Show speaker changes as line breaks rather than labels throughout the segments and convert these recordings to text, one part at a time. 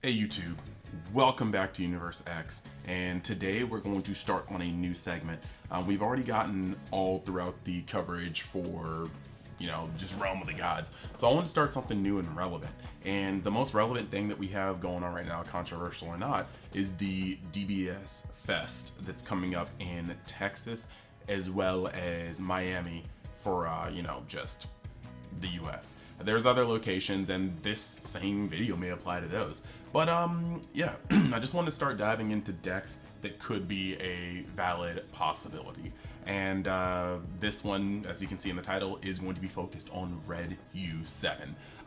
Hey YouTube, welcome back to Universe X, and today we're going to start on a new segment. We've already gotten all throughout the coverage for, just Realm of the Gods. So I want to start something new and relevant. And the most relevant thing that we have going on right now, controversial or not, is the DBS Fest that's coming up in Texas as well as Miami for, just the US. There's other locations and this same video may apply to those. But yeah, I just want to start diving into decks that could be a valid possibility. And this one, as you can see in the title, is going to be focused on Red U7.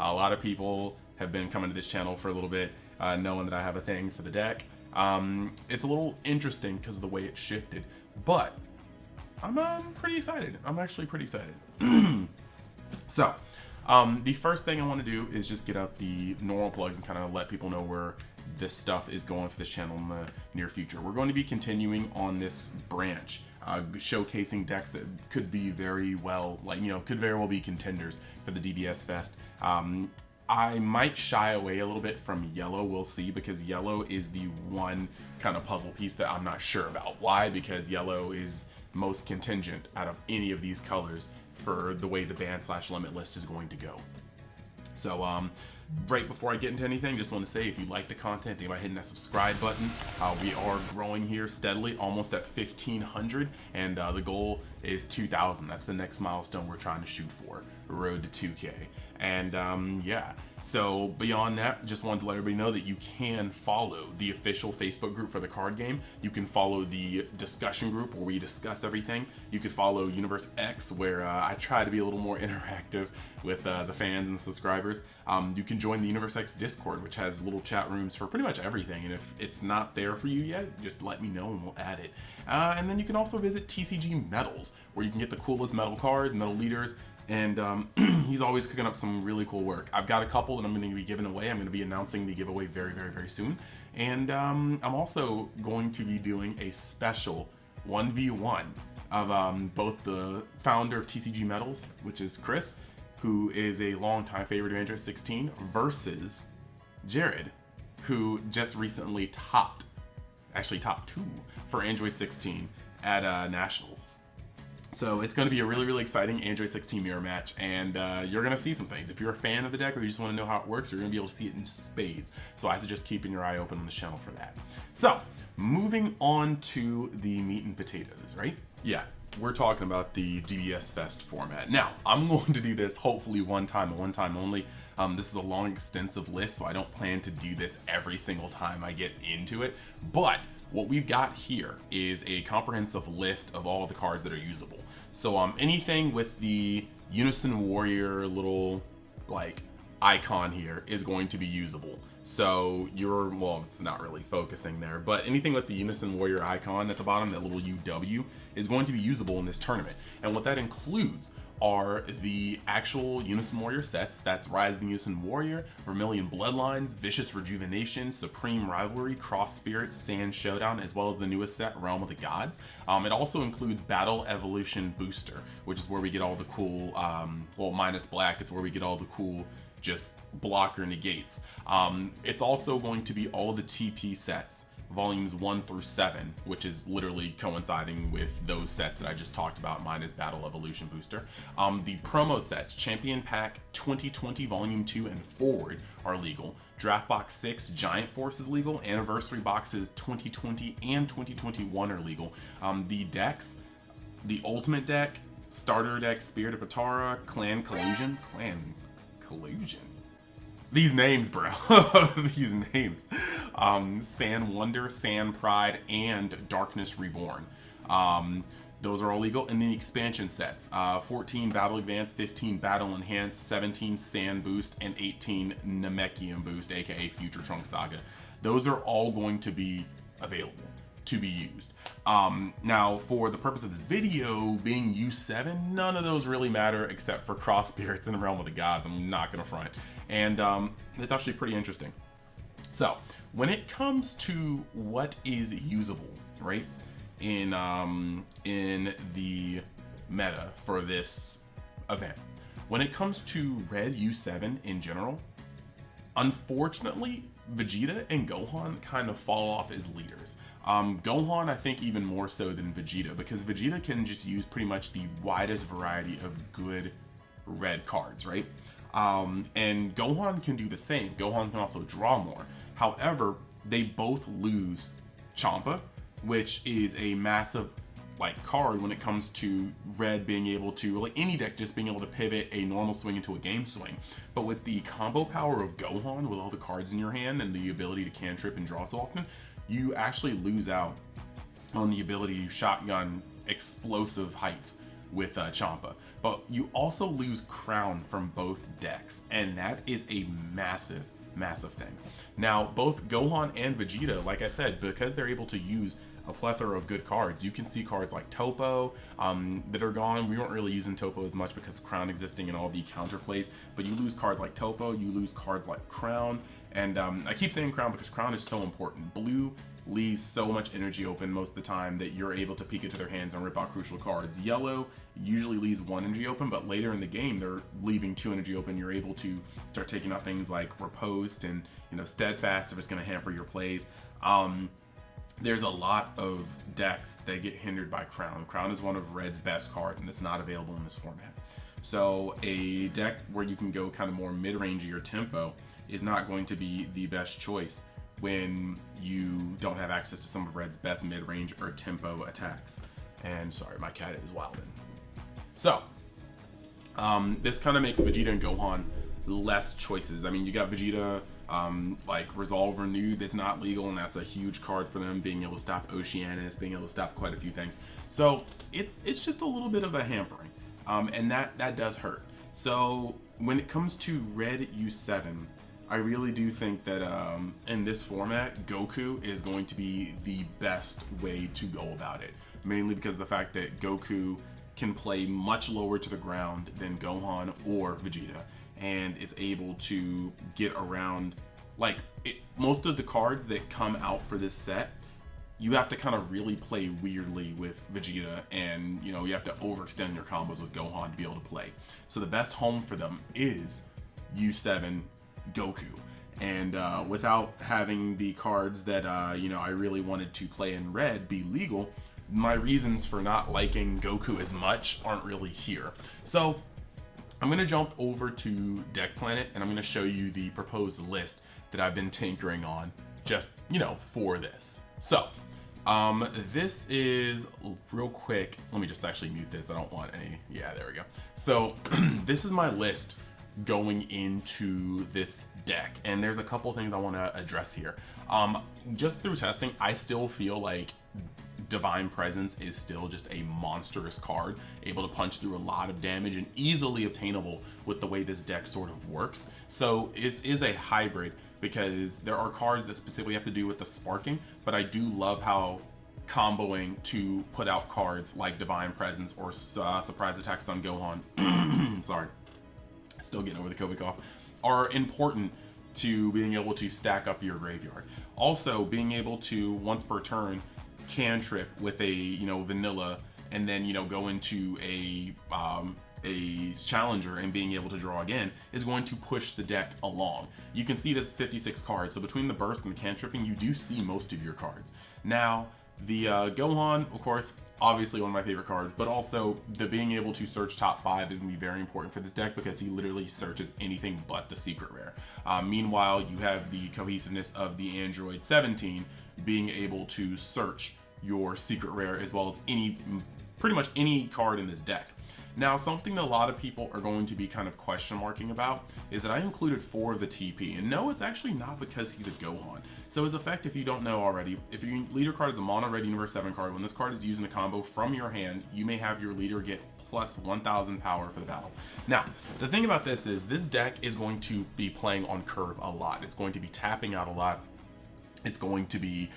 A lot of people have been coming to this channel for a little bit, knowing that I have a thing for the deck. It's a little interesting because of the way it shifted, but I'm pretty excited. I'm actually pretty excited. So, the first thing I want to do is just get out the normal plugs and kind of let people know where this stuff is going for this channel in the near future. We're going to be continuing on this branch, showcasing decks that could be very well, could very well be contenders for the DBS Fest. I might shy away a little bit from yellow, we'll see, because yellow is the one kind of puzzle piece that I'm not sure about. Why? Because yellow is most contingent out of any of these colors for the way the ban/limit list is going to go. So right before I get into anything, just want to say, if you like the content, think about hitting that subscribe button. We are growing here steadily, almost at 1,500, and the goal is 2,000. That's the next milestone we're trying to shoot for, road to 2K. And yeah, so beyond that, just wanted to let everybody know that you can follow the official Facebook group for the card game. You can follow the discussion group where we discuss everything. You can follow Universe X, where I try to be a little more interactive with the fans and the subscribers. You can join the Universe X Discord, which has little chat rooms for pretty much everything. And if it's not there for you yet, just let me know and we'll add it. And then you can also visit TCGMetalZ, where you can get the coolest metal cards, metal leaders, and he's always cooking up some really cool work. I've got a couple that I'm going to be giving away. I'm going to be announcing the giveaway very, very, very soon. And I'm also going to be doing a special 1v1 of both the founder of TCGMetalZ, which is Chris, who is a longtime favorite of Android 16, versus Jared, who just recently topped 2 for Android 16 at Nationals. So it's going to be a really, really exciting Android 16 mirror match, and you're going to see some things. If you're a fan of the deck or you just want to know how it works, you're going to be able to see it in spades. So I suggest keeping your eye open on the channel for that. So moving on to the meat and potatoes, right? Yeah, we're talking about the DBS Fest format. Now, I'm going to do this hopefully one time and one time only. This is a long, extensive list, so I don't plan to do this every single time I get into it. But what we've got here is a comprehensive list of all of the cards that are usable. So anything with the Unison Warrior little icon here is going to be usable. So well, it's not really focusing there, but anything with the Unison Warrior icon at the bottom, that little UW, is going to be usable in this tournament. And what that includes are the actual Unison Warrior sets. That's Rise of the Unison Warrior, Vermilion Bloodlines, Vicious Rejuvenation, Supreme Rivalry, Cross Spirits, Sand Showdown, as well as the newest set, Realm of the Gods. It also includes Battle Evolution Booster, which is where we get all the cool, well, minus black, it's where we get all the cool just blocker negates. It's also going to be all the TP sets, volumes 1 through 7, which is literally coinciding with those sets that I just talked about, minus Battle Evolution Booster. The promo sets, Champion Pack 2020 Volume 2 and forward, are legal. Draft Box 6 Giant Force is legal. Anniversary Boxes 2020 and 2021 are legal. The decks, the Ultimate Deck, Starter Deck, Spirit of Patara, Clan Collusion. These names, bro. These names. Sand Wonder, Sand Pride, and Darkness Reborn. Those are all legal. And then the expansion sets. 14 Battle Advance, 15 Battle Enhance, 17 Sand Boost, and 18 Namekian Boost, aka Future Trunk Saga. Those are all going to be available to be used. Now, for the purpose of this video, being U7, none of those really matter except for Cross Spirits and Realm of the Gods. I'm not gonna front. And it's actually pretty interesting. So when it comes to what is usable, right, in the meta for this event, when it comes to Red U7 in general, Unfortunately, Vegeta and Gohan kind of fall off as leaders. Gohan, I think, even more so than Vegeta, because Vegeta can just use pretty much the widest variety of good red cards, right? And Gohan can do the same. Gohan can also draw more. However, they both lose Champa, which is a massive card when it comes to red being able to, like any deck, just being able to pivot a normal swing into a game swing. But with the combo power of Gohan, with all the cards in your hand and the ability to cantrip and draw so often, you actually lose out on the ability to shotgun explosive heights with Champa. But you also lose Crown from both decks, and that is a massive thing. Now, both Gohan and Vegeta, like I said, because they're able to use a plethora of good cards, you can see cards like Topo that are gone. We weren't really using Topo as much because of Crown existing and all the counterplays, but you lose cards like Topo, you lose cards like Crown, and I keep saying Crown because Crown is so important. Blue leaves so much energy open most of the time that you're able to peek into their hands and rip out crucial cards. Yellow usually leaves 1 energy open, but later in the game they're leaving 2 energy open. You're able to start taking out things like Riposte and Steadfast if it's going to hamper your plays. There's a lot of decks that get hindered by Crown. Crown is one of Red's best cards, and it's not available in this format. So a deck where you can go kind of more mid-rangey or tempo is not going to be the best choice when you don't have access to some of Red's best mid-range or tempo attacks. And sorry, my cat is wilding. So this kind of makes Vegeta and Gohan less choices. I mean, you got Vegeta like Resolve Renewed that's not legal, and that's a huge card for them, being able to stop Oceanus, being able to stop quite a few things. So it's just a little bit of a hampering, and that does hurt. So when it comes to Red U7, I really do think that in this format, Goku is going to be the best way to go about it, mainly because of the fact that Goku can play much lower to the ground than Gohan or Vegeta, and is able to get around most of the cards that come out for this set. You have to kind of really play weirdly with Vegeta, and you have to overextend your combos with Gohan to be able to play. So the best home for them is U7 Goku, and without having the cards that I really wanted to play in red be legal, my reasons for not liking Goku as much aren't really here. So I'm going to jump over to Deck Planet, and I'm going to show you the proposed list that I've been tinkering on just, for this. So, this is, real quick, let me just actually mute this. I don't want any, yeah, there we go. So, this is my list going into this deck, and there's a couple things I want to address here. Just through testing, I still feel like Divine Presence is still just a monstrous card, able to punch through a lot of damage and easily obtainable with the way this deck sort of works. So it is a hybrid, because there are cards that specifically have to do with the sparking, but I do love how comboing to put out cards like Divine Presence or Surprise Attacks on Gohan, sorry, still getting over the COVID cough, are important to being able to stack up your graveyard. Also, being able to, once per turn, cantrip with a vanilla, and then go into a challenger and being able to draw again is going to push the deck along. You can see this is 56 cards, so between the burst and the cantripping, you do see most of your cards. Now the Gohan, of course, obviously one of my favorite cards, but also the being able to search top 5 is going to be very important for this deck, because he literally searches anything but the secret rare. Meanwhile, you have the cohesiveness of the Android 17 being able to search your secret rare as well as pretty much any card in this deck. Now, something that a lot of people are going to be kind of question marking about is that I included 4 of the TP, and no, it's actually not because he's a Gohan. So his effect, if you don't know already, if your leader card is a mono red Universe 7 card, when this card is used in a combo from your hand, you may have your leader get plus 1000 power for the battle. Now, the thing about this is this deck is going to be playing on curve a lot. It's going to be tapping out a lot. It's going to be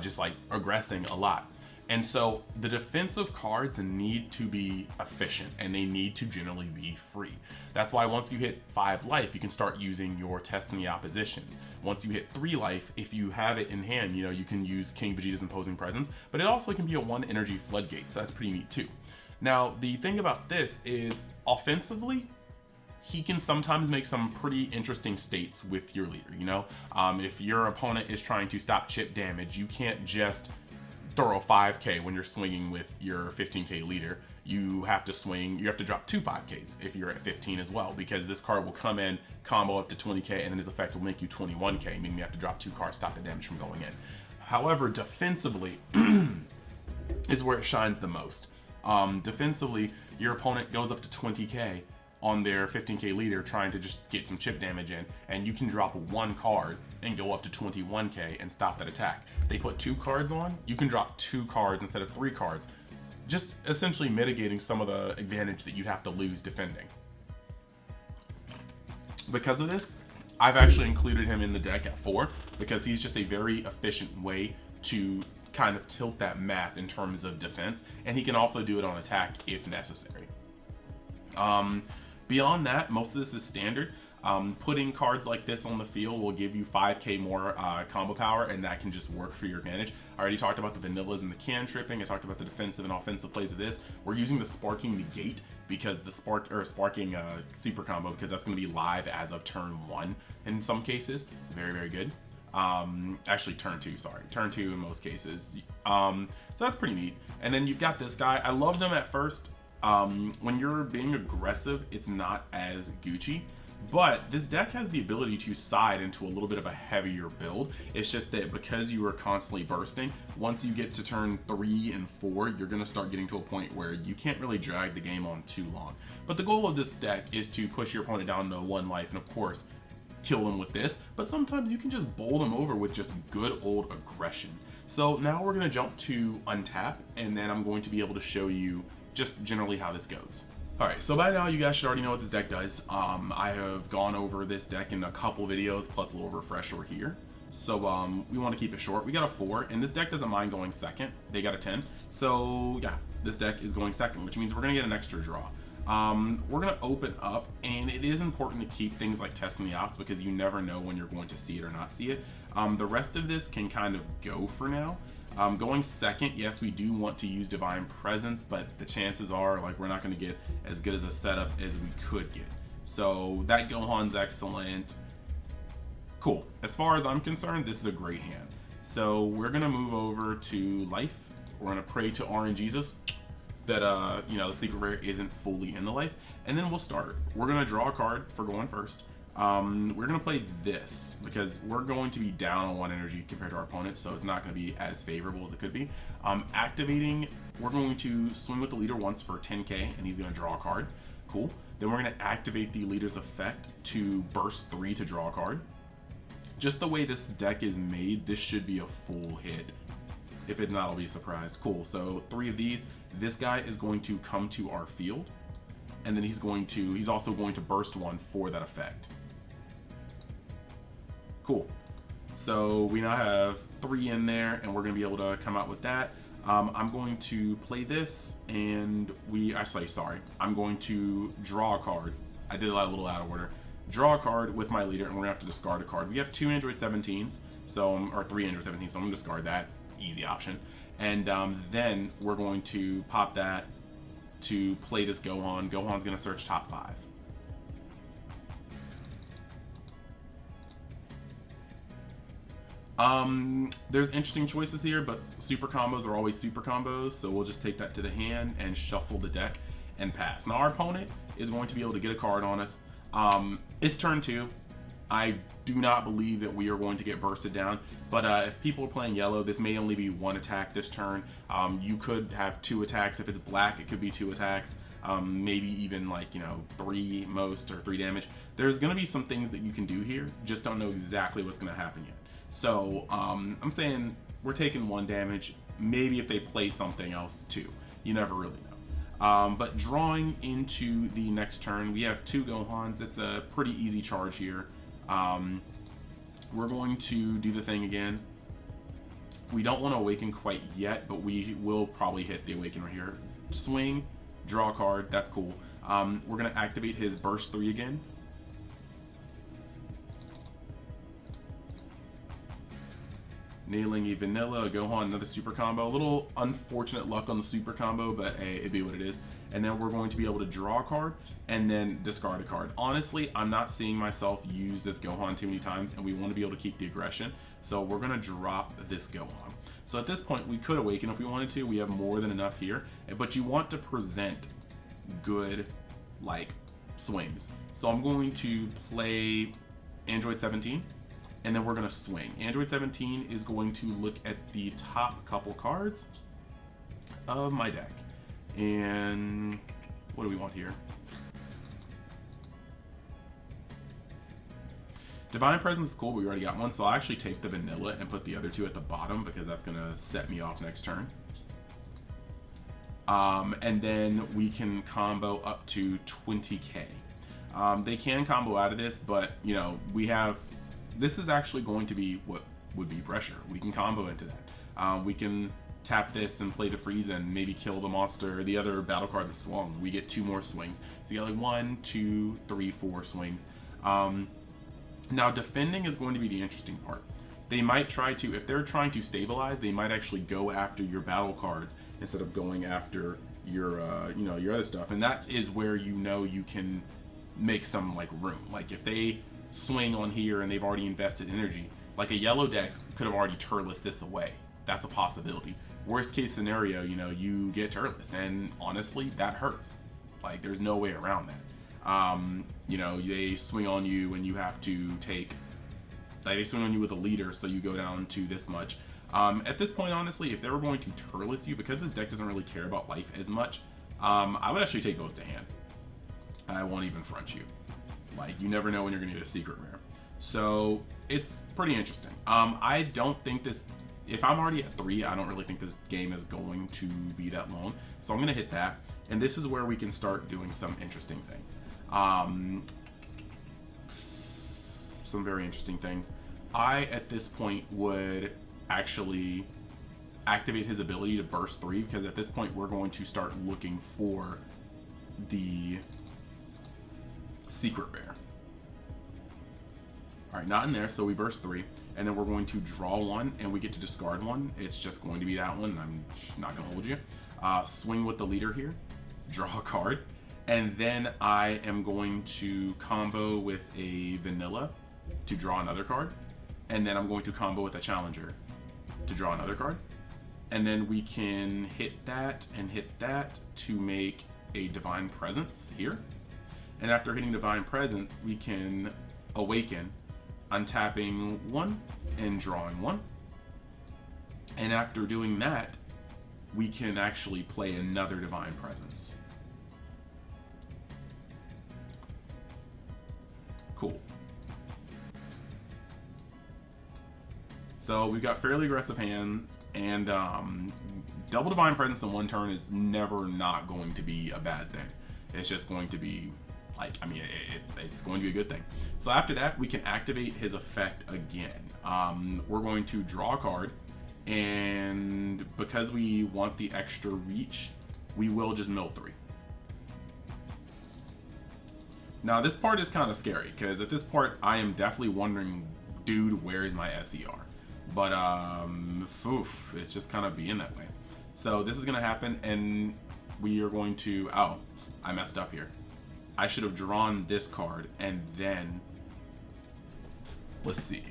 just aggressing a lot. And so the defensive cards need to be efficient, and they need to generally be free. That's why once you hit 5 life, you can start using your Testing the Oppositions. Once you hit 3 life, if you have it in hand, you can use King Vegeta's Imposing Presence, but it also can be a 1 energy floodgate, so that's pretty neat too. Now, the thing about this is offensively, he can sometimes make some pretty interesting states with your leader, you know? If your opponent is trying to stop chip damage, you can't just throw a 5k when you're swinging with your 15k leader. You have to drop two 5ks if you're at 15 as well, because this card will come in, combo up to 20k, and then his effect will make you 21k, meaning you have to drop 2 cards, stop the damage from going in. However, defensively is where it shines the most. Defensively, your opponent goes up to 20k on their 15k leader trying to just get some chip damage in, and you can drop 1 card and go up to 21k and stop that attack. They put 2 cards on, you can drop 2 cards instead of 3 cards, just essentially mitigating some of the advantage that you'd have to lose defending. Because of this, I've actually included him in the deck at 4, because he's just a very efficient way to kind of tilt that math in terms of defense, and he can also do it on attack if necessary. Beyond that, most of this is standard. Putting cards like this on the field will give you 5k more combo power, and that can just work for your advantage. I already talked about the vanillas and the cantripping. I talked about the defensive and offensive plays of this. We're using the sparking negate because the sparking super combo, because that's going to be live as of turn 1 in some cases. Very, very good. Actually turn 2, sorry. Turn 2 in most cases. So that's pretty neat. And then you've got this guy. I loved him at first. When you're being aggressive, it's not as Gucci, but this deck has the ability to side into a little bit of a heavier build. It's just that because you are constantly bursting, once you get to turn 3 and 4, you're going to start getting to a point where you can't really drag the game on too long. But the goal of this deck is to push your opponent down to 1 life, and of course, kill them with this, but sometimes you can just bowl them over with just good old aggression. So now we're going to jump to untap, and then I'm going to be able to show you just generally how this goes. Alright, so by now you guys should already know what this deck does. I have gone over this deck in a couple videos, plus a little refresher here. So we want to keep it short. We got a 4, and this deck doesn't mind going second. They got a 10. So yeah, this deck is going second, which means we're going to get an extra draw. We're going to open up, and it is important to keep things like testing the ops, because you never know when you're going to see it or not see it. The rest of this can kind of go for now. Going second, yes, we do want to use Divine Presence, but the chances are like we're not going to get as good as a setup as we could get. So that Gohan's excellent. Cool. As far as I'm concerned, this is a great hand. So we're going to move over to life. We're going to pray to RNGesus that you know, the secret rare isn't fully in the life, and then we'll start. We're going to draw a card for going first. We're going to play this because we're going to be down on 1 energy compared to our opponent, so it's not going to be as favorable as it could be. Activating, we're going to swing with the leader once for 10k, and he's going to draw a card. Cool. Then we're going to activate the leader's effect to burst 3 to draw a card. Just the way this deck is made, this should be a full hit. If it's not, I'll be surprised. Cool. So 3 of these. This guy is going to come to our field, and then he's also going to burst 1 for that effect. Cool. So we now have 3 in there, and we're going to be able to come out with that. I'm going to play this, and I'm going to draw a card. I did a little out of order. Draw a card with my leader, and we're going to have to discard a card. We have 2 Android 17s, or 3 Android 17s, so I'm going to discard that. Easy option. And then we're going to pop that to play this Gohan. Gohan's going to search top 5. There's interesting choices here, but super combos are always super combos, so we'll just take that to the hand and shuffle the deck and pass. Now our opponent is going to be able to get a card on us. It's turn 2. I do not believe that we are going to get bursted down, but if people are playing yellow, this may only be 1 attack this turn. You could have 2 attacks. If it's black, it could be 2 attacks. Maybe even 3 most, or 3 damage. There's going to be some things that you can do here, just don't know exactly what's going to happen yet. So I'm saying we're taking 1 damage, maybe if they play something else 2. You never really know. But drawing into the next turn, we have 2 Gohans. It's a pretty easy charge here. We're going to do the thing again. We don't want to awaken quite yet, but we will probably hit the awaken right here. Swing, draw a card, that's cool. We're going to activate his burst 3 again. Nailing a vanilla, a Gohan, another super combo. A little unfortunate luck on the super combo, but hey, it'd be what it is. and then we're going to be able to draw a card and then discard a card. Honestly, I'm not seeing myself use this Gohan too many times, and we want to be able to keep the aggression, so we're going to drop this Gohan. So at this point, we could awaken if we wanted to. We have more than enough here, but you want to present good, like, swings. So I'm going to play Android 17, and then we're going to swing. Android 17 is going to look at the top couple cards of my deck. And what do we want here? Divine Presence is cool, but we already got one, so I'll actually take the vanilla and put the other two at the bottom because that's going to set me off next turn. And then we can combo up to 20k. They can combo out of this, but, you know, we have... This is actually going to be what would be pressure. We can combo into that. We can tap this and play the freeze and maybe kill the monster, the other battle card that swung. We get 2 more swings. So you got like 1, 2, 3, 4 swings. Now defending is going to be the interesting part. They might try to, if they're trying to stabilize, they might actually go after your battle cards instead of going after your, you know, your other stuff. And that is where, you know, you can make some like room. Like if they swing on here and they've already invested energy, like a yellow deck could have already turtless this away. That's a possibility. Worst case scenario, you know, you get turtless, and honestly, that hurts. Like there's no way around that. You know, they swing on you and you have to take, like they swing on you with a leader, so you go down to this much. At this point, honestly, if they were going to turtless you, because this deck doesn't really care about life as much, I would actually take both to hand. I won't even front you. Like, you never know when you're gonna get a secret rare. So it's pretty interesting. I don't think this, if I'm already at 3, I don't really think this game is going to be that long. So I'm gonna hit that. And this is where we can start doing some interesting things. Some very interesting things. I, at this point, would actually activate his ability to burst 3, because at this point we're going to start looking for the secret rare. Alright, not in there, so we burst 3, and then we're going to draw 1, and we get to discard 1. It's just going to be that one, and I'm not going to hold you. Swing with the leader here, draw a card, and then I am going to combo with a vanilla to draw another card, and then I'm going to combo with a challenger to draw another card, and then we can hit that and hit that to make a Divine Presence here. And after hitting Divine Presence, we can awaken, untapping 1 and drawing 1. And after doing that, we can actually play another Divine Presence. Cool. So we've got fairly aggressive hands, and double Divine Presence in 1 turn is never not going to be a bad thing. It's just going to be, like, I mean, it's going to be a good thing. So after that, we can activate his effect again. We're going to draw a card, and because we want the extra reach, we will just mill 3. Now this part is kind of scary, because at this part I am definitely wondering, dude, where is my SER? But oof, it's just kind of being that way. So this is gonna happen, and we are going to, oh, I messed up here. I should have drawn this card, and then, let's see.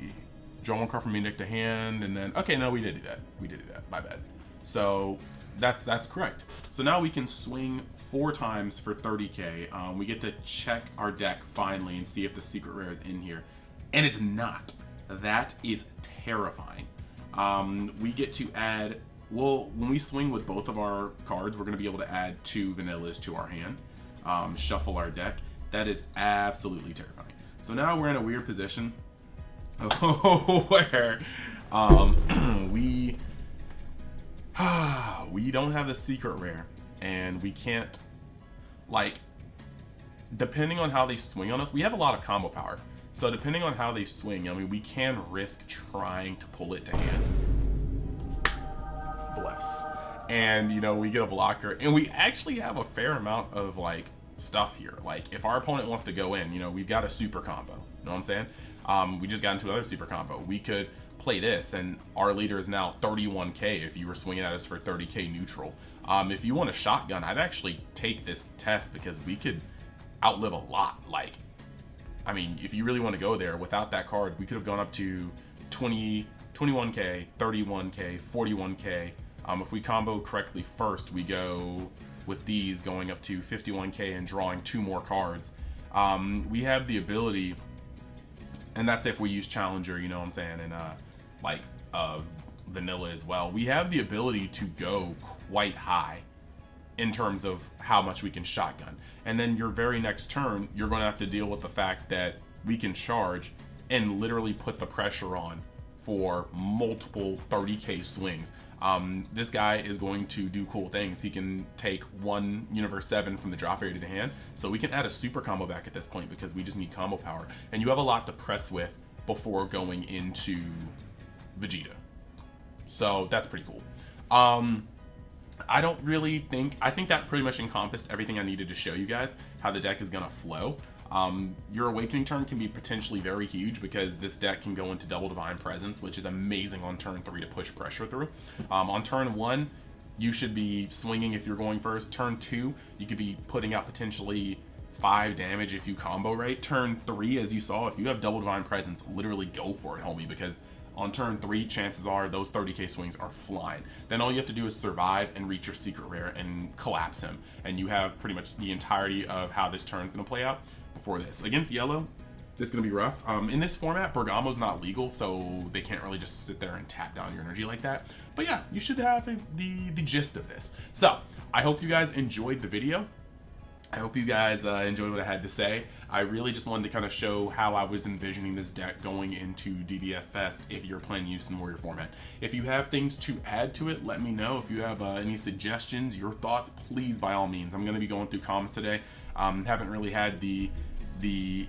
Draw 1 card from main deck to hand, and then, okay, no, we did do that. We did do that, my bad. So that's correct. So now we can swing 4 times for 30k. We get to check our deck finally and see if the secret rare is in here. And it's not. That is terrifying. We get to add, well, when we swing with both of our cards, we're gonna be able to add 2 vanillas to our hand. Shuffle our deck. That is absolutely terrifying. So now we're in a weird position where we don't have the secret rare, and we can't, like, depending on how they swing on us, we have a lot of combo power. So depending on how they swing, I mean, we can risk trying to pull it to hand. Bless. And, you know, we get a blocker, and we actually have a fair amount of, like, stuff here. Like, if our opponent wants to go in, you know, we've got a super combo. You know what I'm saying? We just got into another super combo. We could play this, and our leader is now 31k if you were swinging at us for 30k neutral. If you want a shotgun, I'd actually take this test because we could outlive a lot. Like, I mean, if you really want to go there, without that card, we could have gone up to 20, 21k, 31k, 41k. If we combo correctly first, we go with these going up to 51k and drawing 2 more cards. We have the ability, and that's if we use Challenger, you know what I'm saying, and like vanilla as well. We have the ability to go quite high in terms of how much we can shotgun. And then your very next turn, you're going to have to deal with the fact that we can charge and literally put the pressure on for multiple 30k swings. This guy is going to do cool things. He can take 1 Universe 7 from the drop area to the hand, so we can add a super combo back at this point because we just need combo power. And you have a lot to press with before going into Vegeta. So that's pretty cool. I don't really think, I think that pretty much encompassed everything I needed to show you guys how the deck is gonna flow. Your Awakening turn can be potentially very huge because this deck can go into double Divine Presence, which is amazing on turn 3 to push pressure through. On turn 1, you should be swinging if you're going first. Turn 2, you could be putting out potentially 5 damage if you combo right. Turn 3, as you saw, if you have double Divine Presence, literally go for it, homie, because on turn 3, chances are those 30k swings are flying. Then all you have to do is survive and reach your secret rare and collapse him. And you have pretty much the entirety of how this turn's gonna play out before this. Against yellow, this is gonna be rough. In this format, Bergamo's not legal, so they can't really just sit there and tap down your energy like that. But yeah, you should have the gist of this. So I hope you guys enjoyed the video. I hope you guys enjoyed what I had to say. I really just wanted to kind of show how I was envisioning this deck going into DBS Fest if you're playing Houston Warrior format. If you have things to add to it, let me know. If you have any suggestions, your thoughts, please, by all means. I'm going to be going through comments today. Haven't really had the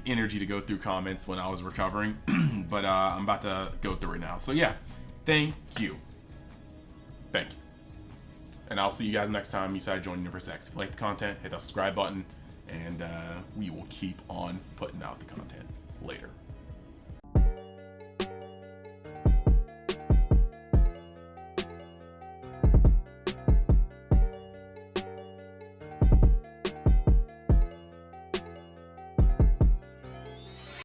energy to go through comments when I was recovering, but I'm about to go through it now. So yeah, thank you. Thank you. And I'll see you guys next time you decide to join Universe X. If you like the content, hit that subscribe button, and we will keep on putting out the content. Later.